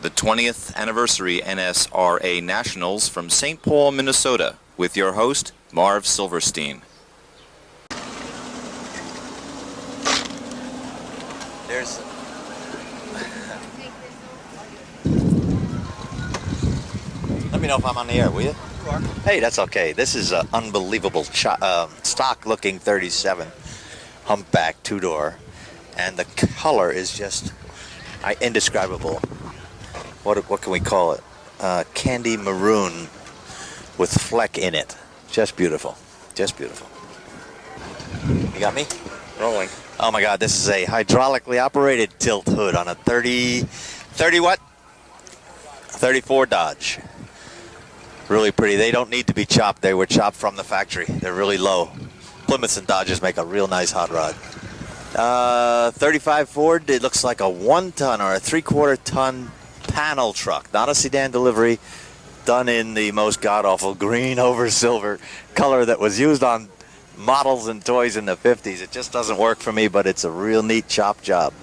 the 20th anniversary NSRA Nationals from St. Paul, Minnesota, with your host, Marv Silverstein. There's... Let me know if I'm on the air, will you? You are. Hey, that's okay. This is an unbelievable stock-looking 37 humpback two-door, and the color is just indescribable. What can we call it? Candy maroon with fleck in it. Just beautiful. Just beautiful. You got me? Rolling. Oh my God, this is a hydraulically operated tilt hood on a 30 what? 34 Dodge. Really pretty. They don't need to be chopped. They were chopped from the factory. They're really low. Plymouths and Dodges make a real nice hot rod. 35 Ford, it looks like a 1-ton or a 3/4 ton panel truck. Not a sedan delivery, done in the most god-awful green over silver color that was used on models and toys in the 50s. It just doesn't work for me, but it's a real neat chop job.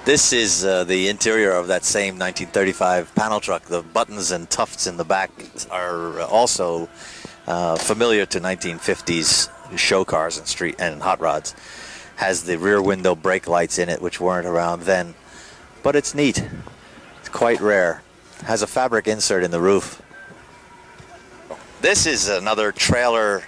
This is the interior of that same 1935 panel truck. The buttons and tufts in the back are also familiar to 1950s show cars and street and hot rods. Has the rear window brake lights in it, which weren't around then. But it's neat. It's quite rare. Has a fabric insert in the roof. This is another trailer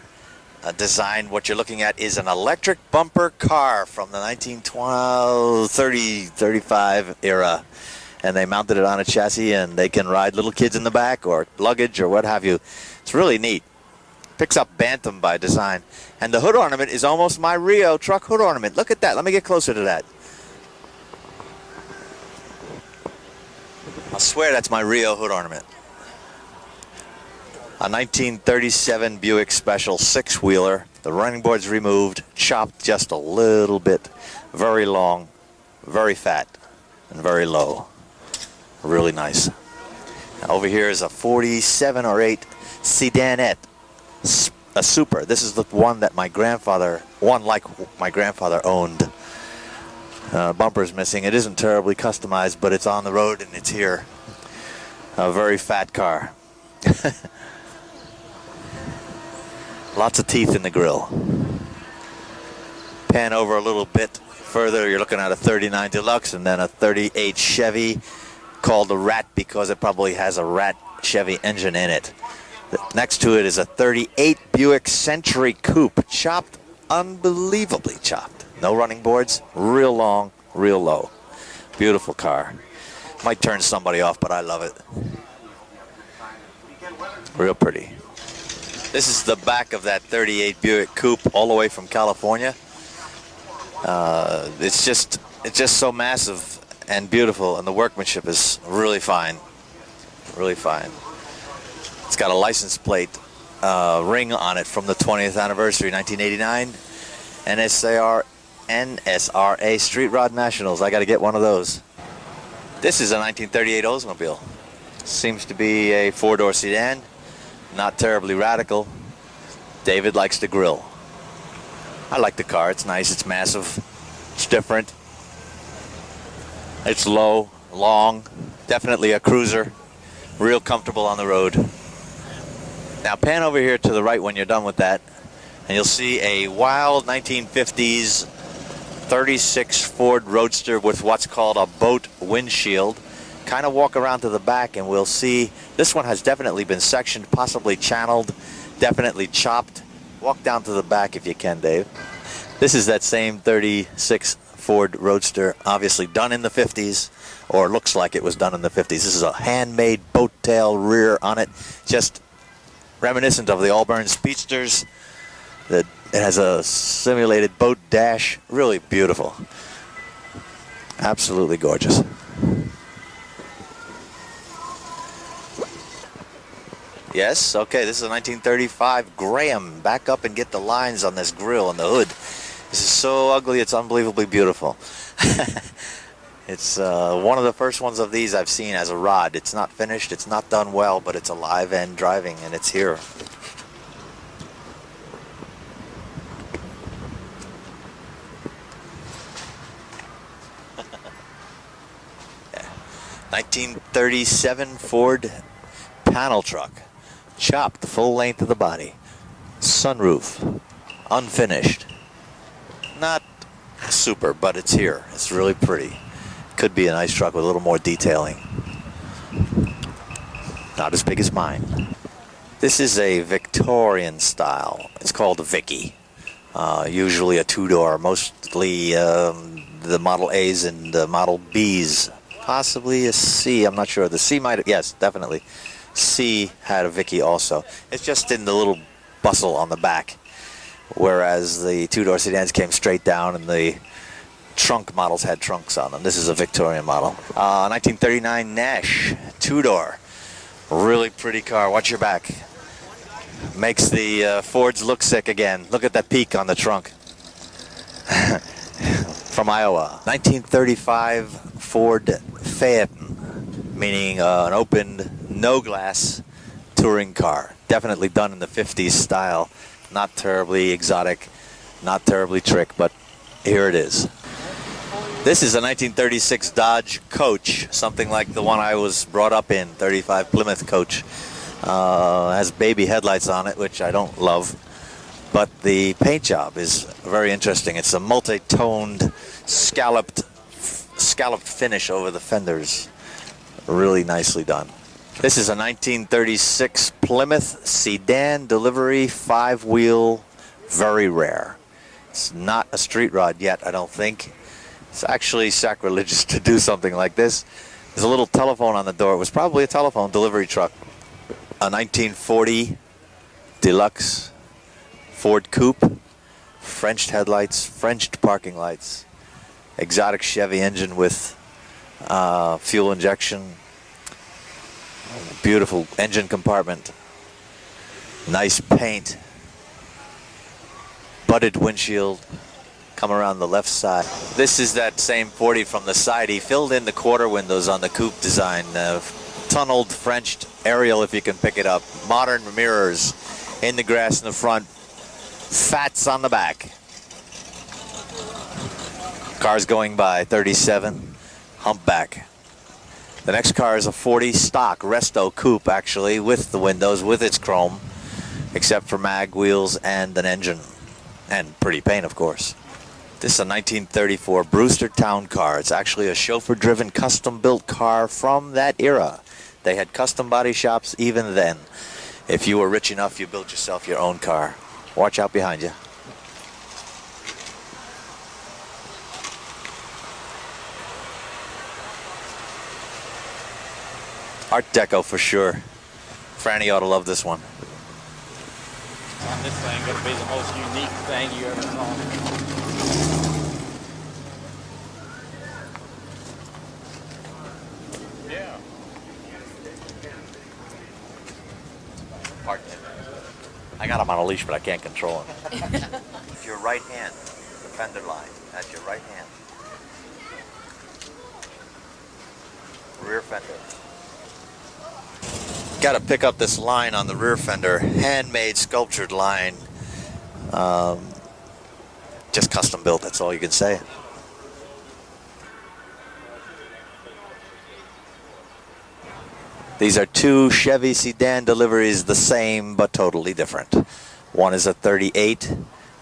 design. What you're looking at is an electric bumper car from the 1935 era, and they mounted it on a chassis, and they can ride little kids in the back or luggage or what have you. It's really neat. Picks up Bantam by design, and the hood ornament is almost my Rio truck hood ornament. Look at that. Let me get closer to that. I swear that's my Rio hood ornament. A 1937 Buick Special 6-wheeler. The running board's removed, chopped just a little bit. Very long, very fat, and very low. Really nice. Now over here is a 47 or 8 sedanette, a Super. This is the one that my grandfather owned. Bumper's missing. It isn't terribly customized, but it's on the road and it's here. A very fat car. Lots of teeth in the grill. Pan over a little bit further, you're looking at a 39 Deluxe and then a 38 Chevy called the Rat because it probably has a Rat Chevy engine in it. Next to it is a 38 Buick Century Coupe, chopped, unbelievably chopped. No running boards, real long, real low. Beautiful car. Might turn somebody off, but I love it. Real pretty. This is the back of that 38 Buick Coupe, all the way from California. It's just so massive and beautiful, and the workmanship is really fine. Really fine. It's got a license plate ring on it from the 20th anniversary, 1989. NSRA Street Rod Nationals. I got to get one of those. This is a 1938 Oldsmobile. Seems to be a 4-door sedan. Not terribly radical. David likes the grill. I like the car. It's nice. It's massive. It's different. It's low, long. Definitely a cruiser. Real comfortable on the road. Now pan over here to the right when you're done with that, and you'll see a wild 1950s 36 Ford Roadster with what's called a boat windshield. Kind of walk around to the back and we'll see this one has definitely been sectioned, possibly channeled, definitely chopped. Walk down to the back if you can, Dave. This is that same 36 Ford Roadster, obviously done in the 50s, or looks like it was done in the 50s. This is a handmade boat tail rear on it, just reminiscent of the Allburn Speedsters. It has a simulated boat dash. Really beautiful. Absolutely gorgeous. Yes, okay, this is a 1935 Graham. Back up and get the lines on this grill and the hood. This is so ugly, it's unbelievably beautiful. It's one of the first ones of these I've seen as a rod. It's not finished, it's not done well, but it's alive and driving, and it's here. 1937 Ford panel truck. Chopped the full length of the body. Sunroof. Unfinished. Not super, but it's here. It's really pretty. Could be a nice truck with a little more detailing. Not as big as mine. This is a Victorian style. It's called a Vicky. Usually a two-door, mostly the Model A's and the Model B's. Possibly a C, I'm not sure. The C might have, yes, definitely. C had a Vicky also. It's just in the little bustle on the back, whereas the two-door sedans came straight down and the trunk models had trunks on them. This is a Victorian model. 1939 Nash, two-door. Really pretty car. Watch your back. Makes the Fords look sick again. Look at that peak on the trunk. From Iowa. 1935 Ford Phaeton, meaning an opened, no-glass touring car. Definitely done in the 50s style. Not terribly exotic, not terribly trick, but here it is. This is a 1936 Dodge Coach, something like the one I was brought up in, 35 Plymouth Coach. Has baby headlights on it, which I don't love, but the paint job is very interesting. It's a multi-toned, scalloped finish over the fenders. Really nicely done. This is a 1936 Plymouth sedan delivery, 5-wheel, very rare. It's not a street rod yet, I don't think. It's actually sacrilegious to do something like this. There's a little telephone on the door. It was probably a telephone delivery truck. A 1940 Deluxe Ford Coupe, Frenched headlights, Frenched parking lights, exotic Chevy engine with fuel injection, beautiful engine compartment, nice paint, budded windshield, come around the left side. This is that same 40 from the side. He filled in the quarter windows on the coupe design. Tunneled Frenched aerial, if you can pick it up. Modern mirrors in the grass in the front. Fats on the back. Cars going by, 37. Humpback. The next car is a 40 stock Resto coupe, actually, with the windows, with its chrome, except for mag wheels and an engine. And pretty paint, of course. This is a 1934 Brewster Town car. It's actually a chauffeur-driven, custom-built car from that era. They had custom body shops even then. If you were rich enough, you built yourself your own car. Watch out behind you. Art Deco for sure. Franny ought to love this one. This thing going to be the most unique thing you ever saw. Yeah. Pardon me. I got him on a leash, but I can't control him. Your right hand, the fender line. That's your right hand. Rear fender. Got to pick up this line on the rear fender. Handmade, sculptured line. Just custom built, that's all you can say. These are two Chevy sedan deliveries, the same but totally different. One is a 38,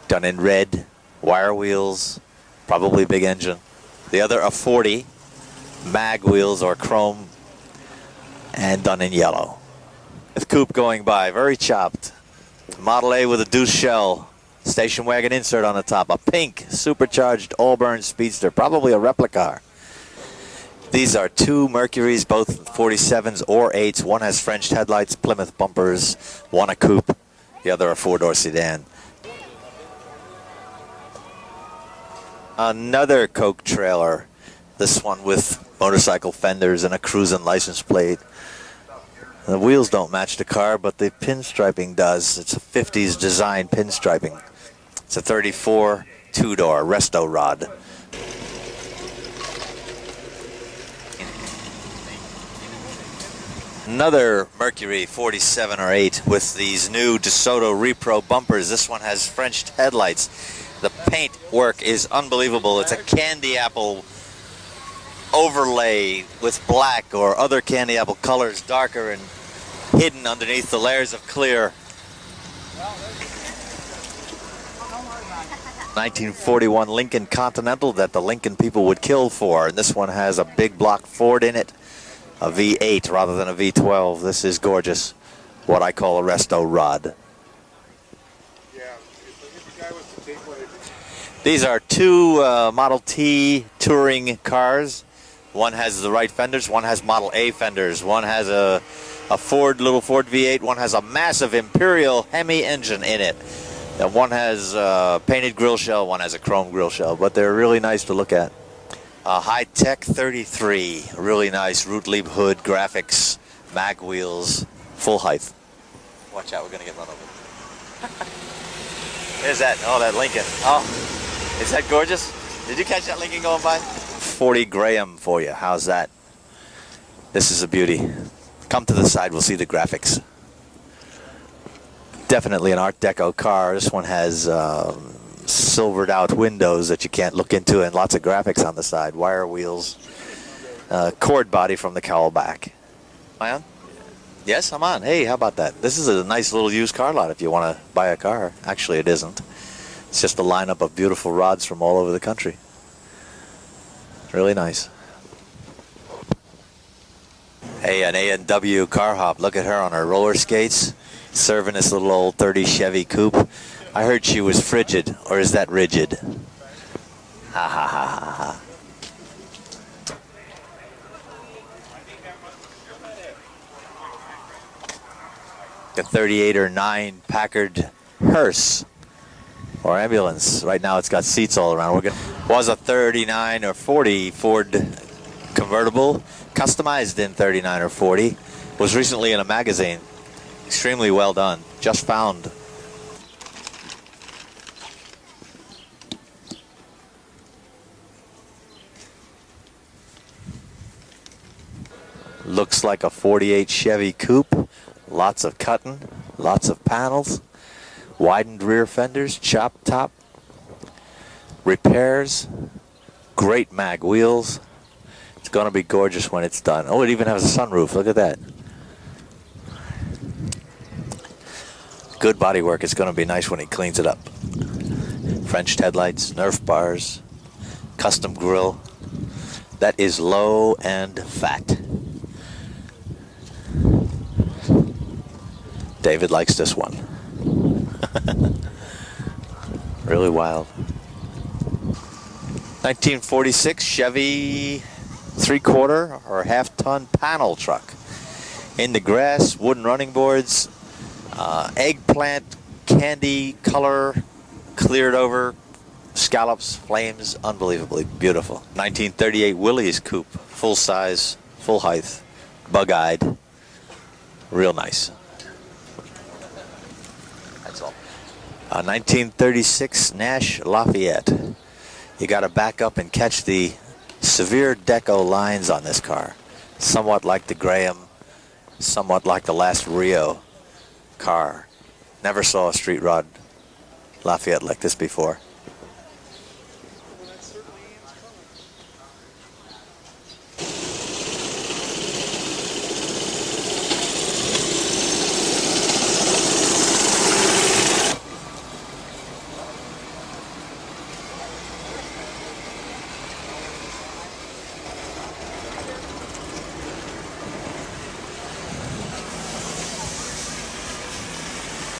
done in red, wire wheels, probably big engine. The other a 40, mag wheels or chrome, and done in yellow. With coupe going by, very chopped. Model A with a deuce shell, station wagon insert on the top. A pink supercharged Auburn Speedster, probably a replica. These are two Mercuries, both 47s or 8s. One has Frenched headlights, Plymouth bumpers, one a coupe, the other a four-door sedan. Another Coke trailer, this one with motorcycle fenders and a cruising license plate. The wheels don't match the car, but the pinstriping does. It's a 50s design pinstriping. It's a 34 two-door Resto rod. Another Mercury 47 or 8 with these new DeSoto Repro bumpers. This one has Frenched headlights. The paint work is unbelievable. It's a candy apple overlay with black or other candy apple colors, darker and hidden underneath the layers of clear. 1941 Lincoln Continental that the Lincoln people would kill for. And this one has a big block Ford in it, a V8 rather than a V12. This is gorgeous. What I call a resto rod. These are two Model T touring cars. One has the right fenders, one has Model A fenders. One has a little Ford V8, one has a massive Imperial Hemi engine in it. And one has a painted grill shell, one has a chrome grill shell, but they're really nice to look at. High-Tech 33, really nice root leaf hood, graphics, mag wheels, full height. Watch out, we're going to get run over. There's that, oh, that Lincoln. Oh, is that gorgeous? Did you catch that Lincoln going by? 40 Graham for you, how's that? This is a beauty. Come to the side, we'll see the graphics. Definitely an Art Deco car. This one has silvered out windows that you can't look into and lots of graphics on the side. Wire wheels. Cord body from the cowl back. Am I on? Yes, I'm on. Hey, how about that? This is a nice little used car lot if you want to buy a car. Actually, it isn't. It's just a lineup of beautiful rods from all over the country. Really nice. Hey, an A&W car hop. Look at her on her roller skates, serving this little old 30 Chevy coupe. I heard she was frigid, or is that rigid? Ha ha ha ha ha. A 38 or 9 Packard hearse or ambulance. Right now it's got seats all around. Was a 39 or 40 Ford convertible, customized in 39 or 40. Was recently in a magazine. Extremely well done. Just found. Looks like a 48 Chevy coupe. Lots of cutting, lots of panels, widened rear fenders, chopped top, repairs, great mag wheels. It's going to be gorgeous when it's done. Oh, it even has a sunroof. Look at that. Good body work. It's going to be nice when he cleans it up. French headlights, Nerf bars, custom grille. That is low and fat. David likes this one. Really wild. 1946 Chevy 3/4 or half-ton panel truck. In the grass, wooden running boards, eggplant candy color, cleared over, scallops, flames, unbelievably beautiful. 1938 Willys coupe, full size, full height, bug-eyed, real nice. That's all. 1936 Nash Lafayette. You got to back up and catch the severe deco lines on this car. Somewhat like the Graham, somewhat like the last Rio car. Never saw a street rod Lafayette like this before.